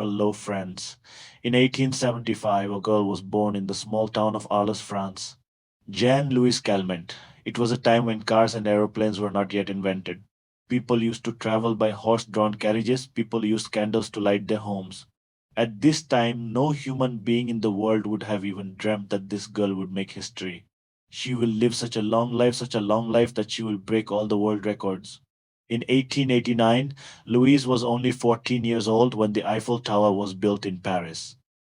Hello, friends. In 1875, a girl was born in the small town of Arles, France. Jean-Louis Calment. It was a time when cars and aeroplanes were not yet invented. People used to travel by horse-drawn carriages. People used candles to light their homes. At this time, no human being in the world would have even dreamt that this girl would make history. She will live such a long life that she will break all the world records. In 1889, Louise was only 14 years old when the Eiffel Tower was built in Paris.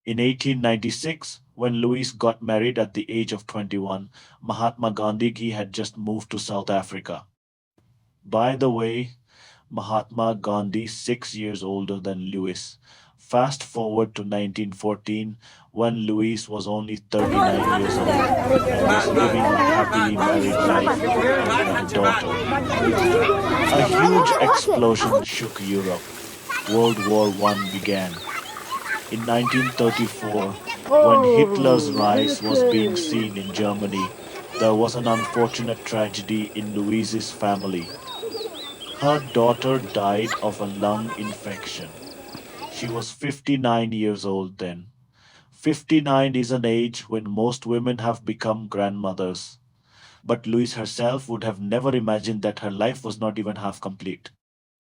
In 1896, when Louise got married at the age of 21, Mahatma Gandhi had just moved to South Africa. By the way, Mahatma Gandhi 6 years older than Louis. Fast forward to 1914 when Louis was only 39 years old and was living a happily married life and had a daughter. A huge explosion shook Europe. World War I began. In 1934, when Hitler's rise was being seen in Germany, there was an unfortunate tragedy in Louise's family. Her daughter died of a lung infection. She was 59 years old then. 59 is an age when most women have become grandmothers. But Louise herself would have never imagined that her life was not even half complete.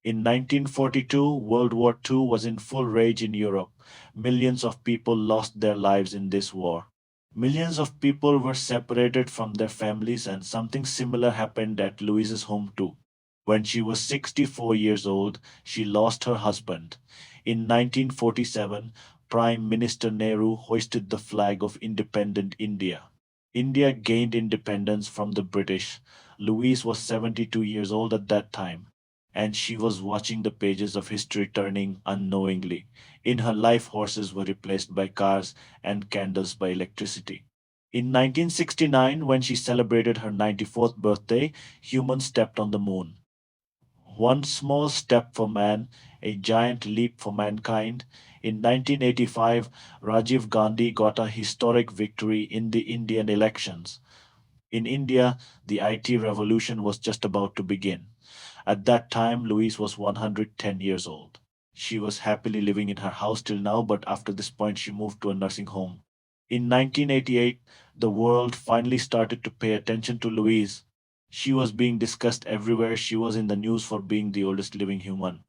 In 1942, World War II was in full rage in Europe. Millions of people lost their lives in this war. Millions of people were separated from their families, and something similar happened at Louise's home too. When she was 64 years old, she lost her husband. In 1947, Prime Minister Nehru hoisted the flag of independent India. India gained independence from the British. Louise was 72 years old at that time, and she was watching the pages of history turning unknowingly. In her life, horses were replaced by cars and candles by electricity. In 1969, when she celebrated her 94th birthday, humans stepped on the moon. One small step for man, a giant leap for mankind. In 1985, Rajiv Gandhi got a historic victory in the Indian elections. In India, the IT revolution was just about to begin. At that time, Louise was 110 years old. She was happily living in her house till now, but after this point, she moved to a nursing home. In 1988, the world finally started to pay attention to Louise. She was being discussed everywhere. She was in the news for being the oldest living human.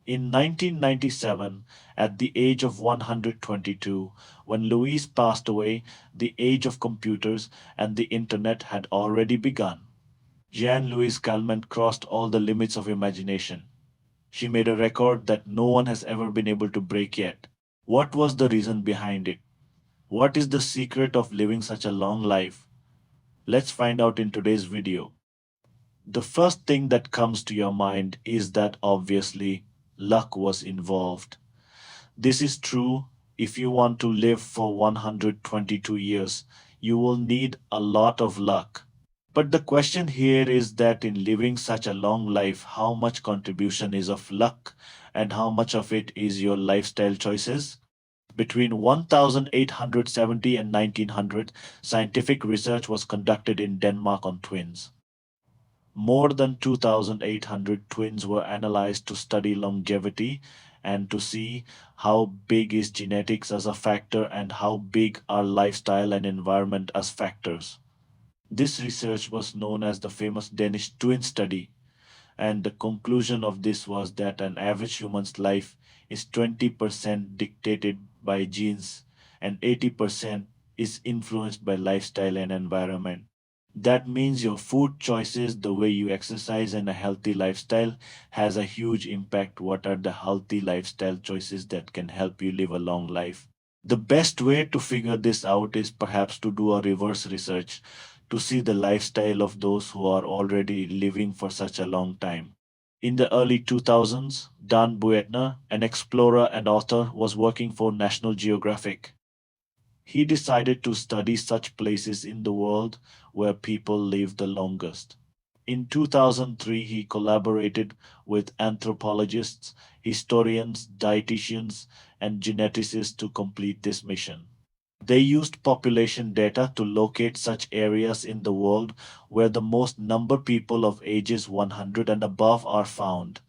In 1997, at the age of 122, when Louise passed away, the age of computers and the internet had already begun. Jean-Louis Calment crossed all the limits of imagination. She made a record that no one has ever been able to break yet. What was the reason behind it? What is the secret of living such a long life? Let's find out in today's video. The first thing that comes to your mind is that obviously luck was involved. This is true. If you want to live for 122 years, you will need a lot of luck. But the question here is that in living such a long life, how much contribution is of luck and how much of it is your lifestyle choices? Between 1870 and 1900, scientific research was conducted in Denmark on twins. More than 2,800 twins were analyzed to study longevity and to see how big is genetics as a factor and how big are lifestyle and environment as factors. This research was known as the famous Danish twin study, and the conclusion of this was that an average human's life is 20% dictated by genes and 80% is influenced by lifestyle and environment. That means your food choices, the way you exercise, and a healthy lifestyle has a huge impact. What are the healthy lifestyle choices that can help you live a long life? The best way to figure this out is perhaps to do a reverse research to see the lifestyle of those who are already living for such a long time. In the early 2000s, Dan Buettner, an explorer and author, was working for National Geographic. He decided to study such places in the world where people live the longest. In 2003, he collaborated with anthropologists, historians, dietitians, and geneticists to complete this mission. They used population data to locate such areas in the world where the most number people of ages 100 and above are found.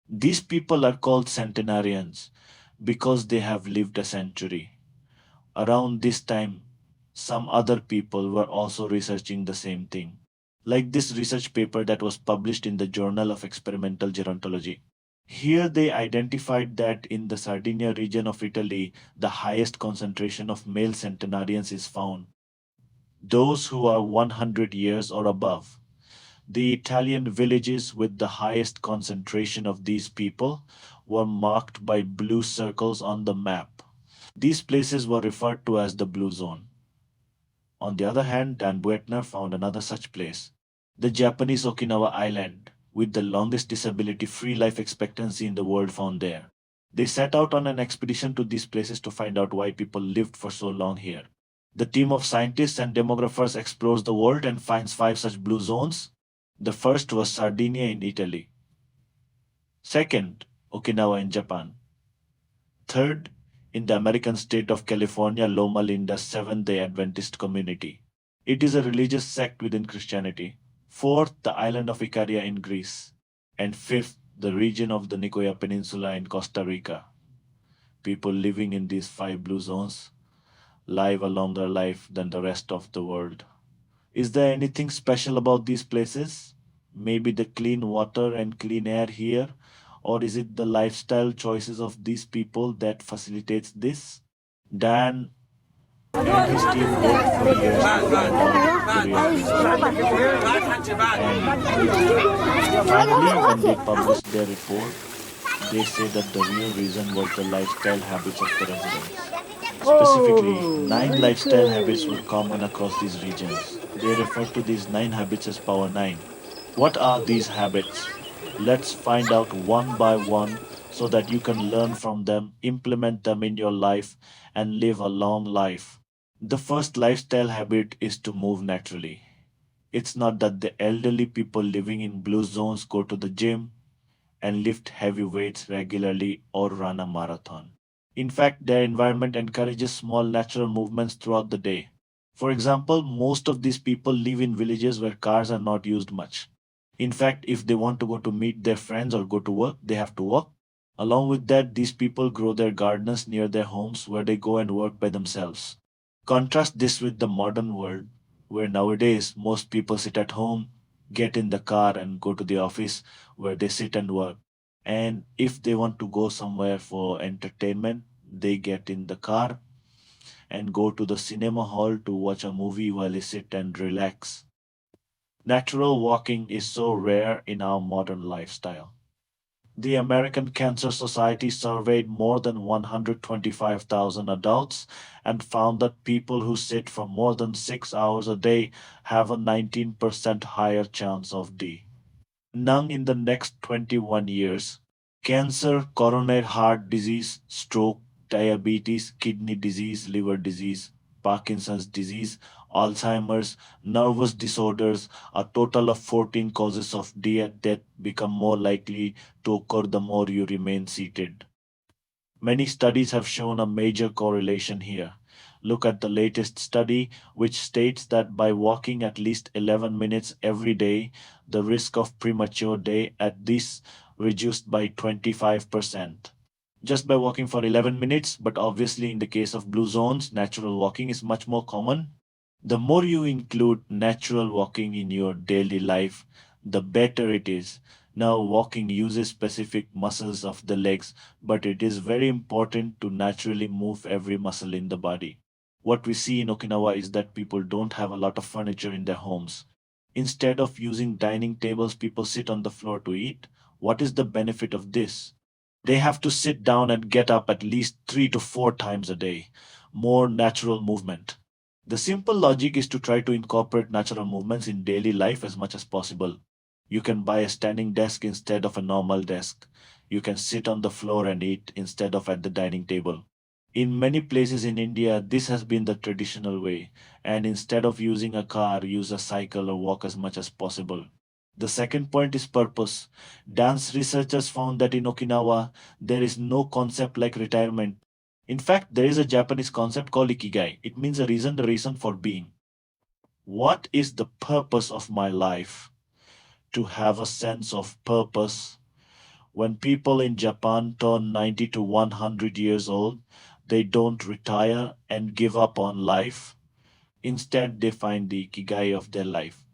These people are called centenarians. because they have lived a century. Around this time, some other people were also researching the same thing. Like this research paper that was published in the Journal of Experimental Gerontology. Here they identified that in the Sardinia region of Italy, the highest concentration of male centenarians is found. Those who are 100 years or above. The Italian villages with the highest concentration of these people were marked by blue circles on the map. These places were referred to as the blue zone. On the other hand, Dan Buettner found another such place, the Japanese Okinawa Island, with the longest disability-free life expectancy in the world found there. They set out on an expedition to these places to find out why people lived for so long here. The team of scientists and demographers explores the world and finds five such blue zones. The first was Sardinia in Italy. Second, Okinawa in Japan. Third, in the American state of California, Loma Linda's Seventh-day Adventist community. It is a religious sect within Christianity. Fourth, the island of Icaria in Greece. And fifth, the region of the Nicoya Peninsula in Costa Rica. People living in these five blue zones live a longer life than the rest of the world. Is there anything special about these places? Maybe the clean water and clean air here? Or is it the lifestyle choices of these people that facilitates this? Dan and his team worked for years to find out the real reason. And finally, when they published their report, they say that the real reason was the lifestyle habits of the residents. Specifically, nine lifestyle habits were common across these regions. They refer to these nine habits as Power 9. What are these habits? Let's find out one by one so that you can learn from them, implement them in your life, and live a long life. The first lifestyle habit is to move naturally. It's not that the elderly people living in blue zones go to the gym and lift heavy weights regularly or run a marathon. In fact, their environment encourages small natural movements throughout the day. For example, most of these people live in villages where cars are not used much. In fact, if they want to go to meet their friends or go to work, they have to walk. Along with that, these people grow their gardens near their homes where they go and work by themselves. Contrast this with the modern world, where nowadays most people sit at home, get in the car, and go to the office where they sit and work. And if they want to go somewhere for entertainment, they get in the car and go to the cinema hall to watch a movie while they sit and relax. Natural walking is so rare in our modern lifestyle. The American Cancer Society surveyed more than 125,000 adults and found that people who sit for more than 6 hours a day have a 19% higher chance of D. None in the next 21 years. Cancer, coronary heart disease, stroke, diabetes, kidney disease, liver disease, Parkinson's disease, Alzheimer's, nervous disorders, a total of 14 causes of death become more likely to occur the more you remain seated. Many studies have shown a major correlation here. Look at the latest study, which states that by walking at least 11 minutes every day, the risk of premature death at this reduced by 25%. Just by walking for 11 minutes, but obviously in the case of blue zones, natural walking is much more common. The more you include natural walking in your daily life, the better it is. Now, walking uses specific muscles of the legs, but it is very important to naturally move every muscle in the body. What we see in Okinawa is that people don't have a lot of furniture in their homes. Instead of using dining tables, people sit on the floor to eat. What is the benefit of this? They have to sit down and get up at least 3 to 4 times a day. More natural movement. The simple logic is to try to incorporate natural movements in daily life as much as possible. You can buy a standing desk instead of a normal desk. You can sit on the floor and eat instead of at the dining table. In many places in India, this has been the traditional way, and instead of using a car, use a cycle or walk as much as possible. The second point is purpose. Dance researchers found that in Okinawa, there is no concept like retirement. In fact, there is a Japanese concept called ikigai. It means a reason, the reason for being. What is the purpose of my life? To have a sense of purpose, When people in Japan turn 90 to 100 years old, they don't retire and give up on life. Instead, they find the ikigai of their life.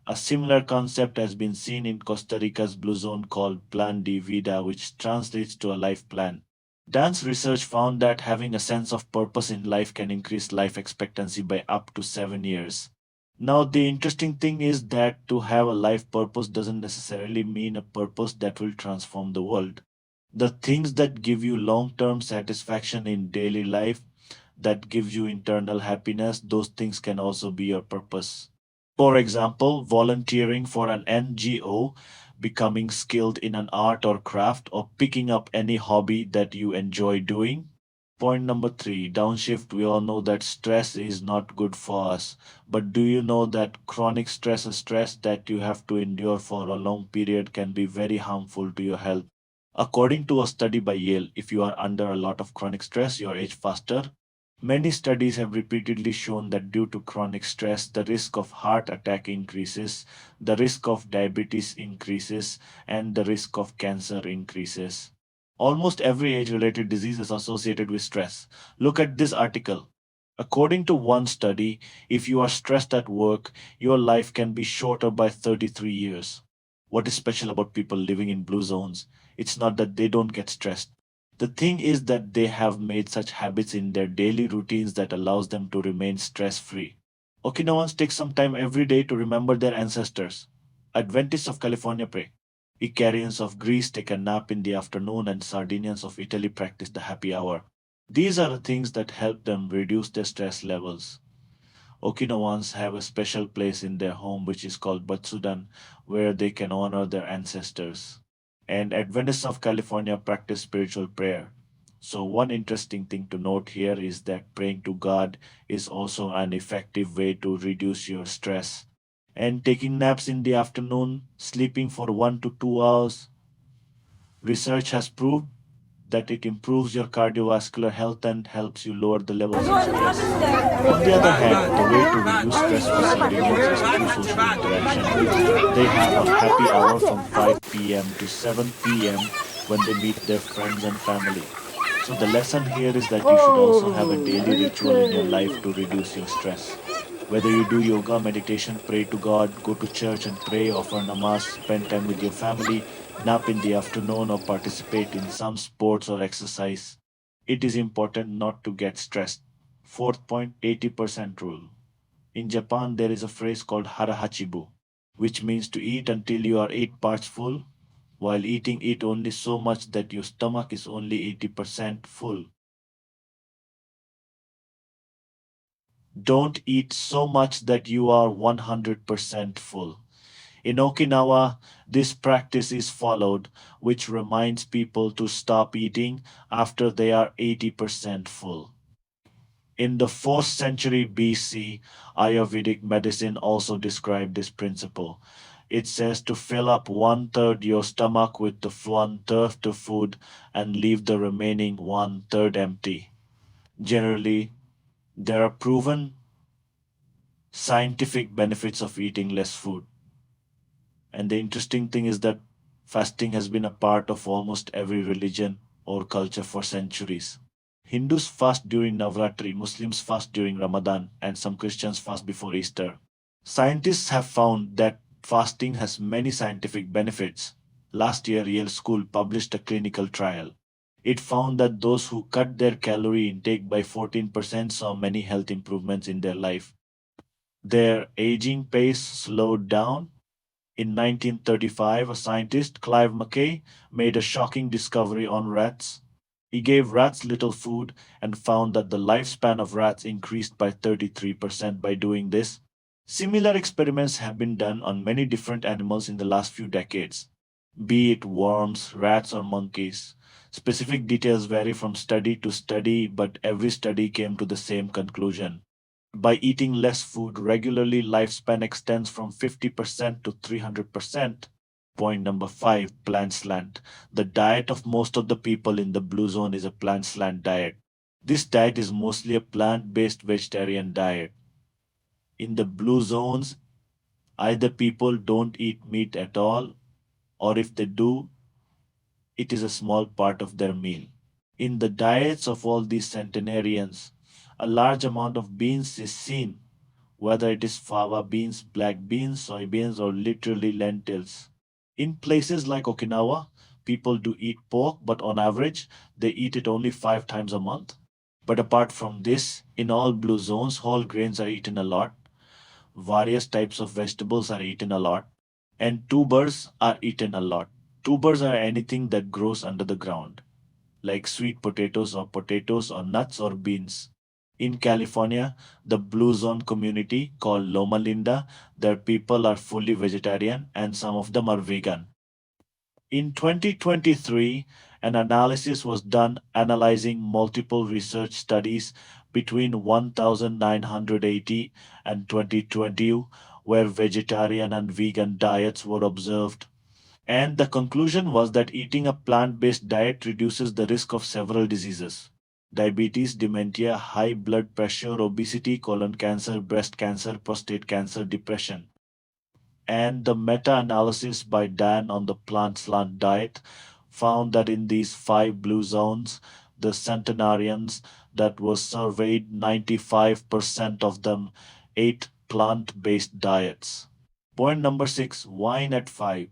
A similar concept has been seen in Costa Rica's blue zone called Plan de Vida, which translates to a life plan. Dance research found that having a sense of purpose in life can increase life expectancy by up to 7 years. Now, the interesting thing is that to have a life purpose doesn't necessarily mean a purpose that will transform the world. The things that give you long term satisfaction in daily life, that gives you internal happiness, those things can also be your purpose. For example, volunteering for an NGO, becoming skilled in an art or craft, or picking up any hobby that you enjoy doing. Point number three, downshift. We all know that stress is not good for us. But do you know that chronic stress, a stress that you have to endure for a long period, can be very harmful to your health? According to a study by Yale, if you are under a lot of chronic stress, you age faster. Many studies have repeatedly shown that due to chronic stress, the risk of heart attack increases, the risk of diabetes increases, and the risk of cancer increases. Almost every age related disease is associated with stress. Look at this article. According to one study, if you are stressed at work, your life can be shorter by 33 years. What is special about people living in blue zones? It's not that they don't get stressed. The thing is that they have made such habits in their daily routines that allows them to remain stress-free. Okinawans take some time every day to remember their ancestors. Adventists of California pray. Icarians of Greece take a nap in the afternoon, and Sardinians of Italy practice the happy hour. These are the things that help them reduce their stress levels. Okinawans have a special place in their home which is called Batsudan, where they can honor their ancestors. And Adventists of California practice spiritual prayer. So, one interesting thing to note here is that praying to God is also an effective way to reduce your stress. And taking naps in the afternoon, sleeping for 1 to 2 hours, research has proved that it improves your cardiovascular health and helps you lower the levels of stress. On the other hand, the way to reduce stress for Sardinians is through social interaction. They have a happy hour from 5 p.m. to 7 p.m. when they meet their friends and family. So, the lesson here is that you should also have a daily ritual in your life to reduce your stress. Whether you do yoga, meditation, pray to God, go to church and pray, offer namaz, spend time with your family, nap in the afternoon, or participate in some sports or exercise, it is important not to get stressed. Fourth point, 80% rule. In Japan, there is a phrase called harahachibu, which means to eat until you are 8 parts full. While eating, eat only so much that your stomach is only 80% full. Don't eat so much that you are 100% full. In Okinawa, this practice is followed, which reminds people to stop eating after they are 80% full. In the 4th century BC, Ayurvedic medicine also described this principle. It says to fill up 1/3 your stomach with the 1/3 of food and leave the remaining 1/3 empty. Generally, there are proven scientific benefits of eating less food. And the interesting thing is that fasting has been a part of almost every religion or culture for centuries. Hindus fast during Navratri, Muslims fast during Ramadan, and some Christians fast before Easter. Scientists have found that fasting has many scientific benefits. Last year, Yale School published a clinical trial. It found that those who cut their calorie intake by 14% saw many health improvements in their life. Their aging pace slowed down. In 1935, a scientist, Clive Mackay, made a shocking discovery on rats. He gave rats little food and found that the lifespan of rats increased by 33% by doing this. Similar experiments have been done on many different animals in the last few decades, be it worms, rats, or monkeys. Specific details vary from study to study, but every study came to the same conclusion. By eating less food regularly, lifespan extends from 50% to 300%. Point number five, plant slant. The diet of most of the people in the blue zone is a plant slant diet. This diet is mostly a plant-based vegetarian diet. In the blue zones, either people don't eat meat at all, or if they do, it is a small part of their meal. In the diets of all these centenarians, a large amount of beans is seen, whether it is fava beans, black beans, soybeans, or literally lentils. In places like Okinawa, people do eat pork, but on average, they eat it only 5 times a month. But apart from this, in all blue zones, whole grains are eaten a lot, various types of vegetables are eaten a lot, and tubers are eaten a lot. Tubers are anything that grows under the ground, like sweet potatoes or nuts or beans. In California, the Blue Zone community called Loma Linda, their people are fully vegetarian and some of them are vegan. In 2023, an analysis was done analyzing multiple research studies between 1980 and 2020 where vegetarian and vegan diets were observed. And the conclusion was that eating a plant based diet reduces the risk of several diseases: diabetes, dementia, high blood pressure, obesity, colon cancer, breast cancer, prostate cancer, depression. And the meta analysis by Dan on the plant slant diet found that in these five blue zones, the centenarians that were surveyed, 95% of them ate plant based diets. Point number six, wine at five.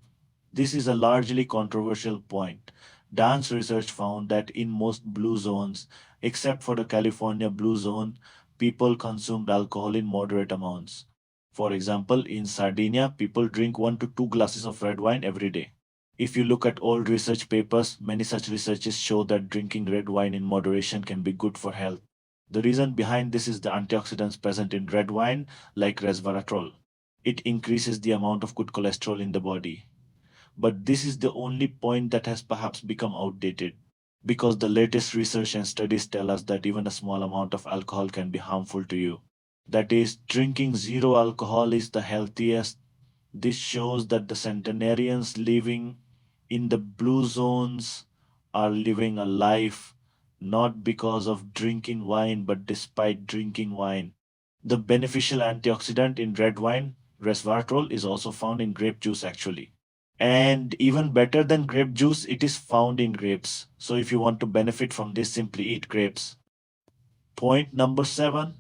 This is a largely controversial point. Dan's research found that in most blue zones, except for the California blue zone, people consumed alcohol in moderate amounts. For example, in Sardinia, people drink 1 to 2 glasses of red wine every day. If you look at old research papers, many such researches show that drinking red wine in moderation can be good for health. The reason behind this is the antioxidants present in red wine, like resveratrol. It increases the amount of good cholesterol in the body. But this is the only point that has perhaps become outdated, because the latest research and studies tell us that even a small amount of alcohol can be harmful to you. That is, drinking zero alcohol is the healthiest. This shows that the centenarians living in the blue zones are living a life not because of drinking wine, but despite drinking wine. The beneficial antioxidant in red wine, resveratrol, is also found in grape juice actually. And even better than grape juice, it is found in grapes. So if you want to benefit from this, simply eat grapes. Point number seven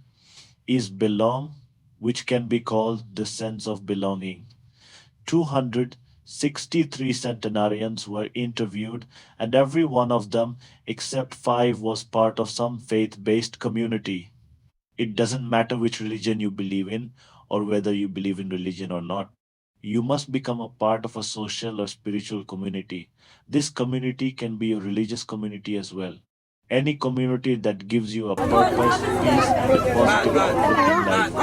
is belong, which can be called the sense of belonging. 263 centenarians were interviewed, and every one of them, except five, was part of some faith based community. It doesn't matter which religion you believe in or whether you believe in religion or not. You must become a part of a social or spiritual community. This community can be a religious community as well. Any community that gives you a purpose, peace, and a positive outlook in life.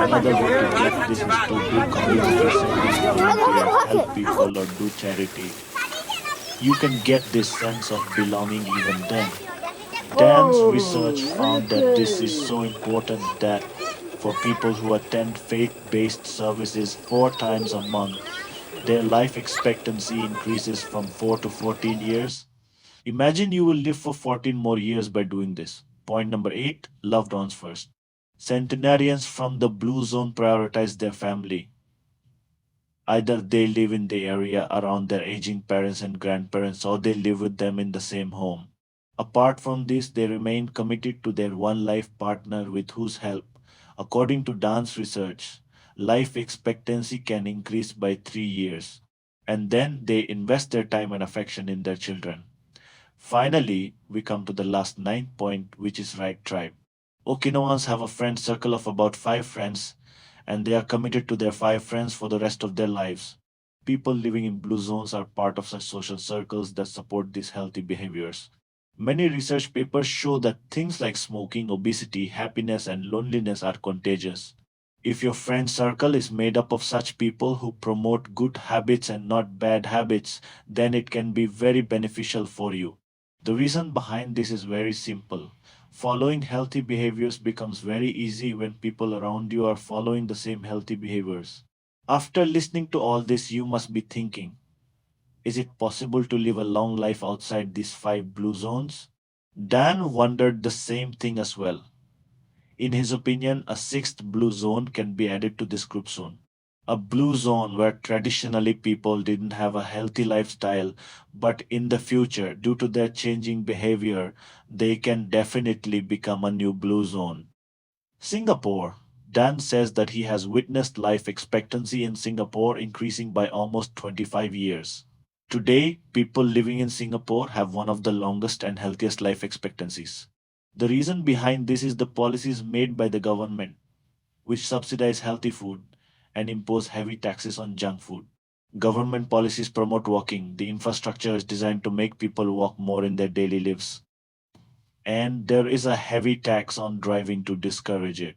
Another way to get this is to do community service, volunteer, help people, or do charity. You can get this sense of belonging even then. Dan's research found that this is so important that for people who attend faith based services 4 times a month, their life expectancy increases from 4 to 14 years. Imagine you will live for 14 more years by doing this. Point number 8, loved ones first. Centenarians from the blue zone prioritize their family. Either they live in the area around their aging parents and grandparents or they live with them in the same home. Apart from this, they remain committed to their one life partner with whose help, according to Dan's research, life expectancy can increase by 3 years. And then they invest their time and affection in their children. Finally, we come to the last ninth point, which is right tribe. Okinawans have a friend circle of about 5 friends, and they are committed to their 5 friends for the rest of their lives. People living in blue zones are part of such social circles that support these healthy behaviors. Many research papers show that things like smoking, obesity, happiness, and loneliness are contagious. If your friend circle is made up of such people who promote good habits and not bad habits, then it can be very beneficial for you. The reason behind this is very simple. Following healthy behaviors becomes very easy when people around you are following the same healthy behaviors. After listening to all this, you must be thinking, is it possible to live a long life outside these five blue zones? Dan wondered the same thing as well. In his opinion, a sixth blue zone can be added to this group soon. A blue zone where traditionally people didn't have a healthy lifestyle, but in the future, due to their changing behavior, they can definitely become a new blue zone. Singapore. Dan says that he has witnessed life expectancy in Singapore increasing by almost 25 years. Today, people living in Singapore have one of the longest and healthiest life expectancies. The reason behind this is the policies made by the government, which subsidize healthy food and impose heavy taxes on junk food. Government policies promote walking. The infrastructure is designed to make people walk more in their daily lives. And there is a heavy tax on driving to discourage it.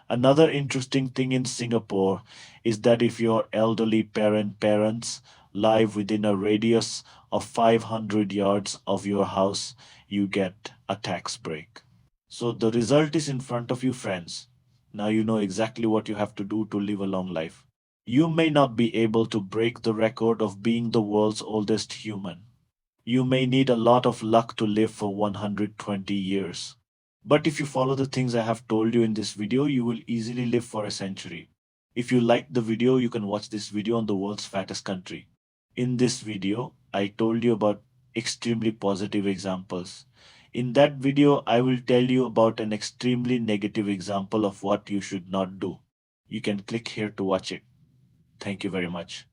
Another interesting thing in Singapore is that if your elderly parents live within a radius of 500 yards of your house, you get a tax break. So the result is in front of you, friends. Now you know exactly what you have to do to live a long life. You may not be able to break the record of being the world's oldest human. You may need a lot of luck to live for 120 years. But if you follow the things I have told you in this video, you will easily live for a century. If you liked the video, you can watch this video on the world's fattest country. In this video, I told you about extremely positive examples. In that video, I will tell you about an extremely negative example of what you should not do. You can click here to watch it. Thank you very much.